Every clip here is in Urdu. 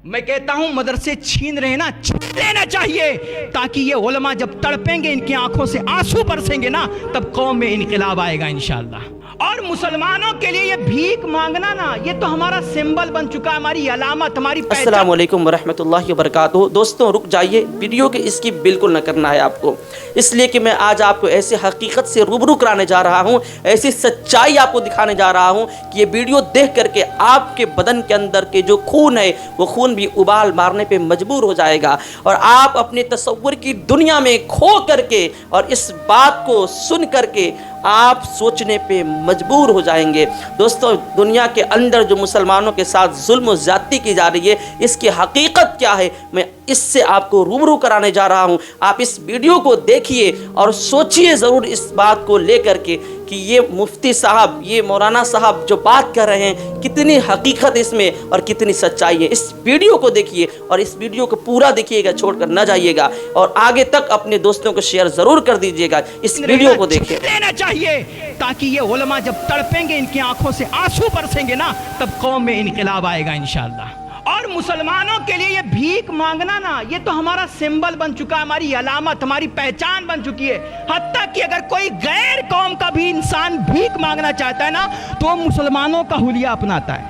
میں کہتا ہوں مدرسے چھین رہے نا، چھین لینا چاہیے، تاکہ یہ علماء جب تڑپیں گے، ان کی آنکھوں سے آنسو برسیں گے نا، تب قوم میں انقلاب آئے گا انشاءاللہ۔ اور مسلمانوں کے لیے یہ بھیک مانگنا نا، یہ تو ہمارا سمبل بن چکا ہے، ہماری علامت، ہماری پہچان۔ السلام علیکم ورحمۃ اللہ وبرکاتہ۔ دوستوں رک جائیے، ویڈیو کے اسکپ بالکل نہ کرنا ہے آپ کو، اس لیے کہ میں آج آپ کو ایسے حقیقت سے روبرو کرانے جا رہا ہوں، ایسی سچائی آپ کو دکھانے جا رہا ہوں کہ یہ ویڈیو دیکھ کر کے آپ کے بدن کے اندر کے جو خون ہے وہ خون بھی ابال مارنے پہ مجبور ہو جائے گا، اور آپ اپنے تصور کی دنیا میں کھو کر کے اور اس بات کو سن کر کے آپ سوچنے پہ مجبور ہو جائیں گے۔ دوستو دنیا کے اندر جو مسلمانوں کے ساتھ ظلم و زیادتی کی جا رہی ہے، اس کی حقیقت کیا ہے، میں اس سے آپ کو روبرو کرانے جا رہا ہوں۔ آپ اس ویڈیو کو دیکھیے اور سوچئے ضرور اس بات کو لے کر کے کہ یہ مفتی صاحب، یہ مولانا صاحب جو بات کر رہے ہیں، کتنی حقیقت اس میں اور کتنی سچائی ہے۔ اس ویڈیو کو دیکھیے اور اس ویڈیو کو پورا دیکھیے گا، چھوڑ کر نہ جائیے گا، اور آگے تک اپنے دوستوں کو شیئر ضرور کر دیجیے گا۔ اس ویڈیو کو دیکھیے لینا چاہیے، تاکہ یہ علماء جب تڑپیں گے، ان کی آنکھوں سے آنسو برسیں گے نا، تب قوم میں انقلاب آئے گا انشاءاللہ۔ اور مسلمانوں کے لیے یہ بھیک مانگنا نا، یہ تو ہمارا سمبل بن چکا ہے، ہماری علامت، ہماری پہچان بن چکی ہے۔ حتیٰ کہ اگر کوئی غیر قوم کا بھی انسان بھیک مانگنا چاہتا ہے نا، تو وہ مسلمانوں کا حلیہ اپناتا ہے،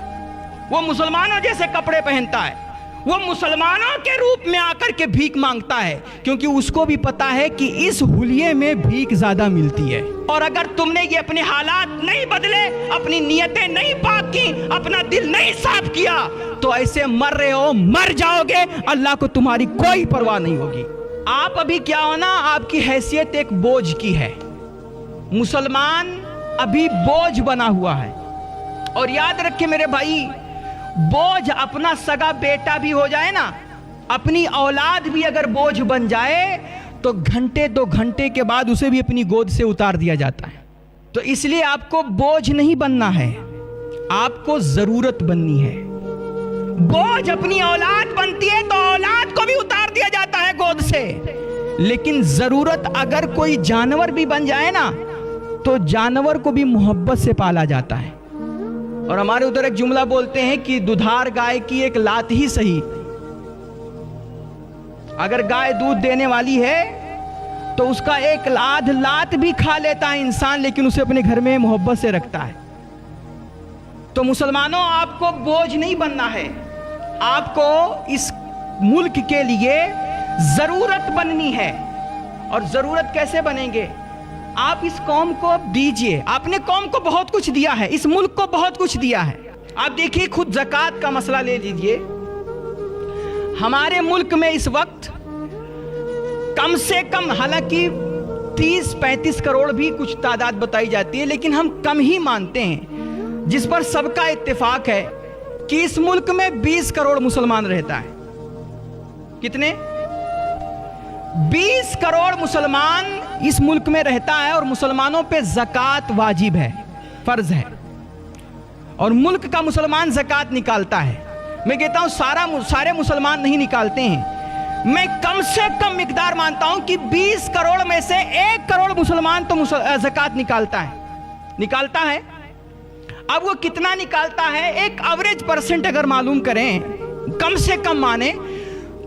وہ مسلمانوں جیسے کپڑے پہنتا ہے، وہ مسلمانوں کے روپ میں آ کر کے بھیک مانگتا ہے، کیونکہ اس کو بھی پتا ہے کہ اس حلیے میں بھیک زیادہ ملتی ہے۔ اور اگر تم نے یہ اپنے حالات نہیں بدلے، اپنی نیتیں نہیں پاک کی، اپنا دل نہیں صاف کیا، تو ایسے مر رہے ہو، مر جاؤ گے، اللہ کو تمہاری کوئی پرواہ نہیں ہوگی۔ آپ ابھی کیا ہونا، آپ کی حیثیت ایک بوجھ کی ہے، مسلمان ابھی بوجھ بنا ہوا ہے۔ اور یاد رکھیں میرے بھائی، بوجھ اپنا سگا بیٹا بھی ہو جائے نا، اپنی اولاد بھی اگر بوجھ بن جائے، تو گھنٹے 2 گھنٹے کے بعد اسے بھی اپنی گود سے اتار دیا جاتا ہے۔ تو اس لیے آپ کو بوجھ نہیں بننا ہے، آپ کو ضرورت بننی ہے۔ بوجھ اپنی اولاد بنتی ہے تو اولاد کو بھی اتار دیا جاتا ہے گود سے، لیکن ضرورت اگر کوئی جانور بھی بن جائے نا، تو جانور کو بھی محبت سے پالا جاتا ہے۔ اور ہمارے ادھر ایک جملہ بولتے ہیں کہ دودھار گائے کی ایک لات ہی صحیح، اگر گائے دودھ دینے والی ہے تو اس کا ایک آدھ لات بھی کھا لیتا ہے انسان، لیکن اسے اپنے گھر میں محبت سے رکھتا ہے۔ تو مسلمانوں، آپ کو بوجھ نہیں بننا ہے، آپ کو اس ملک کے لیے ضرورت بننی ہے۔ اور ضرورت کیسے بنیں گے؟ آپ اس قوم کو دیجئے، آپ نے قوم کو بہت کچھ دیا ہے، اس ملک کو بہت کچھ دیا ہے۔ آپ دیکھیے خود زکوٰۃ کا مسئلہ لے لیجئے، ہمارے ملک میں اس وقت کم سے کم، حالانکہ 30-35 کروڑ بھی کچھ تعداد بتائی جاتی ہے، لیکن ہم کم ہی مانتے ہیں، جس پر سب کا اتفاق ہے کہ اس ملک میں 20 کروڑ مسلمان رہتا ہے۔ کتنے؟ 20 کروڑ مسلمان اس ملک میں رہتا ہے، اور مسلمانوں پہ زکوٰۃ واجب ہے، فرض ہے، اور ملک کا مسلمان زکوٰۃ نکالتا ہے۔ میں کہتا ہوں سارے مسلمان نہیں نکالتے ہیں، میں کم سے کم مقدار مانتا ہوں کہ 20 کروڑ میں سے 1 کروڑ مسلمان تو زکوٰۃ نکالتا ہے۔ اب وہ کتنا نکالتا ہے، ایک ایوریج پرسنٹ اگر معلوم کریں، کم سے کم مانے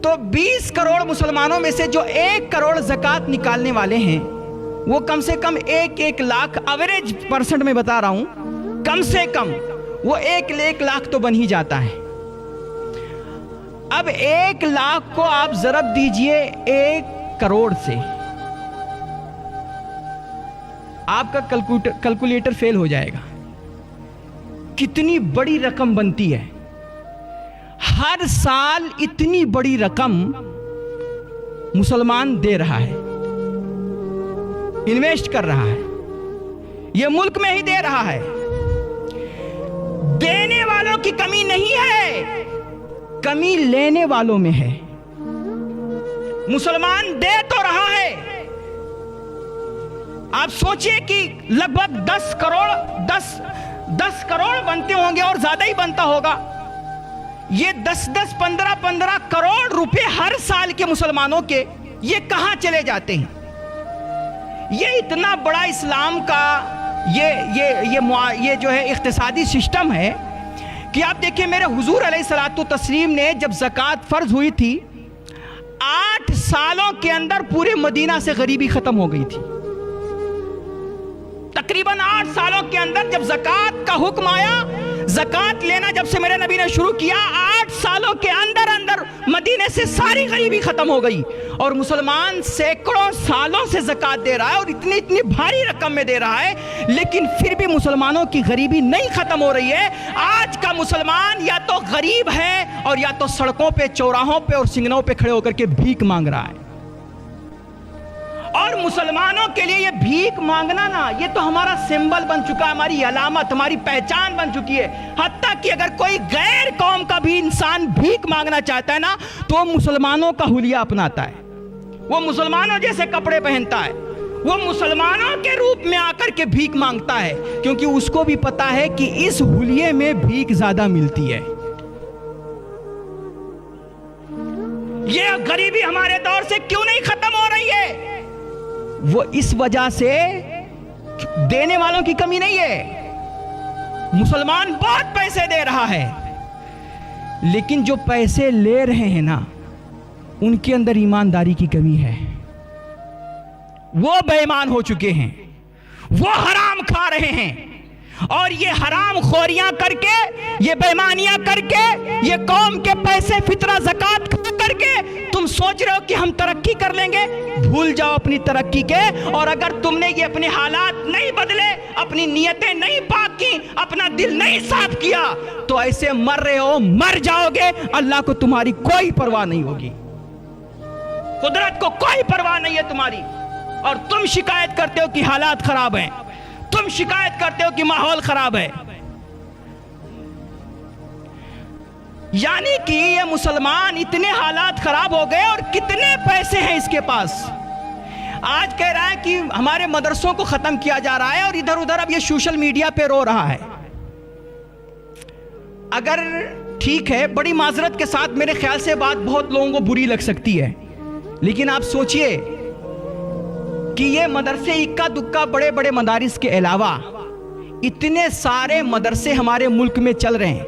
تو 20 کروڑ مسلمانوں میں سے جو 1 کروڑ زکوٰۃ نکالنے والے ہیں، وہ کم سے کم 1 لاکھ، ایوریج پرسنٹ میں بتا رہا ہوں، کم سے کم وہ 1 لاکھ تو بن ہی جاتا ہے۔ اب 1 لاکھ کو آپ ضرب دیجئے 1 کروڑ سے، آپ کا کیلکولیٹر فیل ہو جائے گا، کتنی بڑی رقم بنتی ہے۔ ہر سال اتنی بڑی رقم مسلمان دے رہا ہے، انویسٹ کر رہا ہے، یہ ملک میں ہی دے رہا ہے۔ دینے والوں کی کمی نہیں ہے، کمی لینے والوں میں ہے۔ مسلمان دے تو رہا ہے، آپ سوچئے کہ لگ بھگ 10 کروڑ بنتے ہوں گے، اور زیادہ ہی بنتا ہوگا۔ یہ 10-15 کروڑ روپے ہر سال کے مسلمانوں کے، یہ کہاں چلے جاتے ہیں؟ یہ اتنا بڑا اسلام کا یہ جو ہے اقتصادی سسٹم ہے کہ آپ دیکھیں میرے حضور علیہ الصلوۃ والتسلیم نے جب زکوٰۃ فرض ہوئی تھی 8 سالوں کے اندر پورے مدینہ سے غریبی ختم ہو گئی تھی. تقریباً 8 سالوں کے اندر جب زکوٰۃ کا حکم آیا, زکوٰۃ لینا جب سے میرے نبی نے شروع کیا, 8 سالوں کے اندر مدینے سے ساری غریبی ختم ہو گئی. اور مسلمان سینکڑوں سالوں سے زکوٰۃ دے رہا ہے اور اتنی بھاری رقم میں دے رہا ہے, لیکن پھر بھی مسلمانوں کی غریبی نہیں ختم ہو رہی ہے. آج کا مسلمان یا تو غریب ہے اور یا تو سڑکوں پہ, چوراہوں پہ اور سنگنوں پہ کھڑے ہو کر کے بھیک مانگ رہا ہے. اور مسلمانوں کے لیے یہ بھیک مانگنا نا, یہ تو ہمارا سمبل بن چکا ہے, ہماری علامت, ہماری پہچان بن چکی ہے. حتیٰ کہ اگر کوئی غیر قوم کا بھی انسان بھیک مانگنا چاہتا ہے نا, تو وہ مسلمانوں کا حلیہ اپناتا ہے, وہ مسلمانوں جیسے کپڑے پہنتا ہے, وہ مسلمانوں کے روپ میں آ کر کے بھیک مانگتا ہے, کیونکہ اس کو بھی پتا ہے کہ اس حلیے میں بھیک زیادہ ملتی ہے. یہ غریبی ہمارے دور سے کیوں نہیں ختم ہو رہی ہے؟ وہ اس وجہ سے دینے والوں کی کمی نہیں ہے. مسلمان بہت پیسے دے رہا ہے, لیکن جو پیسے لے رہے ہیں نا, ان کے اندر ایمانداری کی کمی ہے. وہ بے ایمان ہو چکے ہیں, وہ حرام کھا رہے ہیں, اور یہ حرام خوریاں کر کے, یہ بے ایمانیاں کر کے, یہ قوم کے پیسے فطرہ زکوٰۃ کر کے تم سوچ رہے ہو کہ ہم ترقی کر لیں گے. بھول جاؤ اپنی ترقی کے, اور اگر تم نے یہ اپنے حالات نہیں بدلے, اپنی نیتیں نہیں پاک کی, اپنا دل نہیں صاف کیا, تو ایسے مر رہے ہو, مر جاؤ گے. اللہ کو تمہاری کوئی پرواہ نہیں ہوگی, قدرت کو کوئی پرواہ نہیں ہے تمہاری, اور تم شکایت کرتے ہو کہ حالات خراب ہیں, تم شکایت کرتے ہو کہ ماحول خراب ہے. یعنی کہ یہ مسلمان اتنے حالات خراب ہو گئے, اور کتنے پیسے ہیں اس کے پاس. آج کہہ رہا ہے کہ ہمارے مدرسوں کو ختم کیا جا رہا ہے, اور ادھر ادھر اب یہ سوشل میڈیا پہ رو رہا ہے. اگر ٹھیک ہے, بڑی معذرت کے ساتھ میرے خیال سے بات بہت لوگوں کو بری لگ سکتی ہے, لیکن آپ سوچئے کہ یہ مدرسے اکا دکا بڑے بڑے مدارس کے علاوہ اتنے سارے مدرسے ہمارے ملک میں چل رہے ہیں.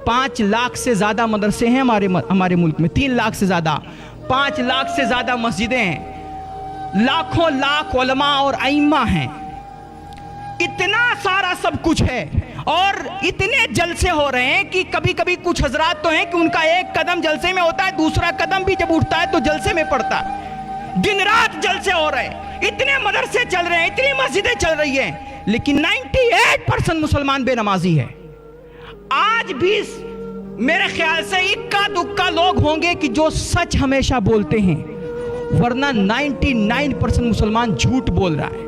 5 لاکھ سے زیادہ مدرسے ہیں ہمارے ملک میں, 3 لاکھ سے زیادہ, 5 لاکھ سے زیادہ مسجدیں ہیں, لاکھوں لاکھ علماء اور ائمہ ہیں. اتنا سارا سب کچھ ہے, اور اتنے جلسے ہو رہے ہیں کہ کبھی کبھی کچھ حضرات تو ہیں کہ ان کا ایک قدم جلسے میں ہوتا ہے, دوسرا قدم بھی جب اٹھتا ہے تو جلسے میں پڑتا ہے. دن رات جلسے ہو رہے ہیں, اتنے مدرسے چل رہے ہیں, اتنی مسجدیں چل رہی ہیں, لیکن 98% مسلمان بے نمازی ہے. آج بھی میرے خیال سے اکا دکا لوگ ہوں گے کہ جو سچ ہمیشہ بولتے ہیں, ورنہ 99% مسلمان جھوٹ بول رہا ہے,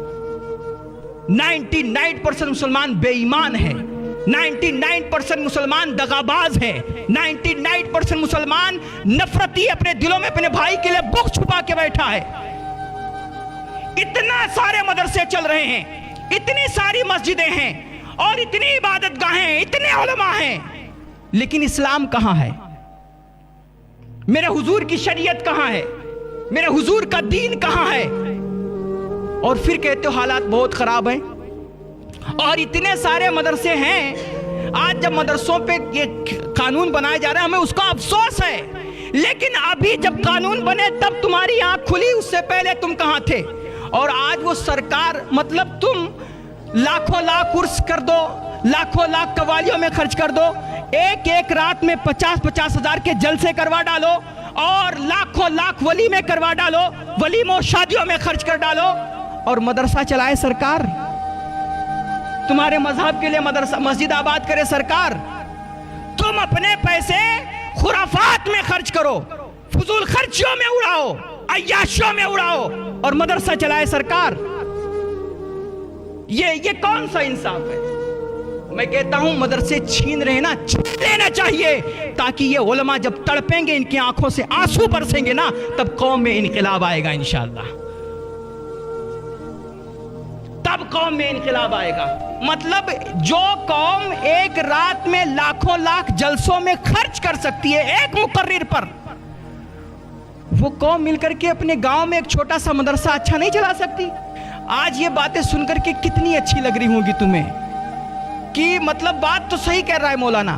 99% مسلمان بے ایمان ہے, 99% مسلمان دغاباز ہے, 99% مسلمان نفرتی اپنے دلوں میں اپنے بھائی کے لیے بغض چھپا کے بیٹھا ہے. اتنا سارے مدرسے چل رہے ہیں, اتنی ساری مسجدیں ہیں, اور اتنی عبادت گاہیں ہیں, اتنے علماء ہیں, لیکن اسلام کہاں ہے؟ میرے حضور کی شریعت کہاں ہے؟ میرے حضور کا دین کہاں ہے؟ اور پھر کہتے ہو حالات بہت خراب ہیں. اور اتنے سارے مدرسے ہیں, آج جب مدرسوں پہ یہ قانون بنائے جا رہے ہیں ہمیں اس کا افسوس ہے, لیکن ابھی جب قانون بنے تب تمہاری آنکھ کھلی, اس سے پہلے تم کہاں تھے؟ اور آج وہ سرکار, مطلب تم لاکھوں لاکھ عرس کر دو, لاکھوں لاکھ قوالیوں میں خرچ کر دو, ایک رات میں 50-50 ہزار کے جلسے کروا ڈالو, اور لاکھوں لاکھ ولیمے کروا ڈالو, ولیموں شادیوں میں خرچ کر ڈالو, اور مدرسہ چلائے سرکار, تمہارے مذہب کے لیے مدرسہ مسجد آباد کرے سرکار. تم اپنے پیسے خرافات میں خرچ کرو, فضول خرچیوں میں اڑاؤ, عیاشیوں میں اڑاؤ, اور مدرسہ چلائے سرکار. یہ کون سا انصاف ہے؟ میں کہتا ہوں مدرسے چھین رہے نا, چھین لینا چاہیے, تاکہ یہ علماء جب تڑپیں گے, ان کی آنکھوں سے آنسو برسیں گے نا, تب قوم میں انقلاب آئے گا انشاءاللہ, تب قوم میں انقلاب آئے گا. مطلب جو قوم ایک رات میں لاکھوں لاکھ جلسوں میں خرچ کر سکتی ہے ایک مقرر پر, وہ قوم مل کر کے اپنے گاؤں میں ایک چھوٹا سا مدرسہ اچھا نہیں چلا سکتی؟ آج یہ باتیں سن کر کے کتنی اچھی لگ رہی ہوں گی تمہیں, کہ مطلب بات تو صحیح کہہ رہا ہے مولانا,